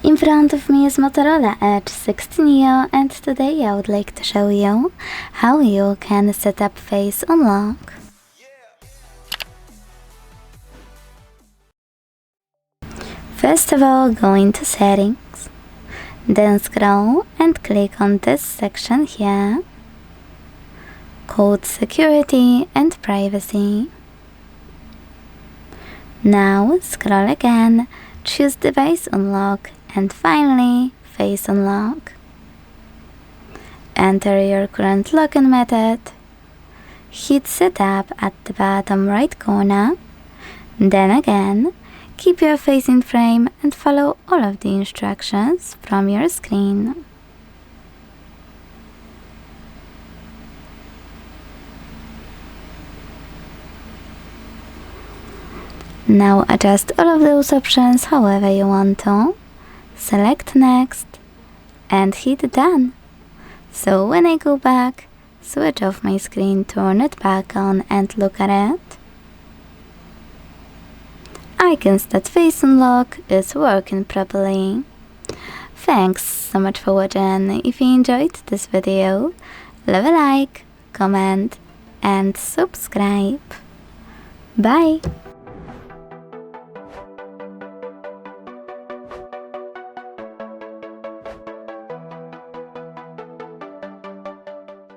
In front of me is Motorola Edge 16 Neo, and today I would like to show you how you can set up face unlock. First of all, go into settings, then scroll and click on this section here, called security and privacy. Now scroll again, choose device unlock and finally face unlock. Enter your current login method, hit setup at the bottom right corner, then again keep your face in frame and follow all of the instructions from your screen. Now adjust all of those options however you want to, select next and hit done. So when I go back, switch off my screen, turn it back on and look at it, I can see that face unlock is working properly. Thanks so much for watching. If you enjoyed this video, leave a like, comment and subscribe. Bye!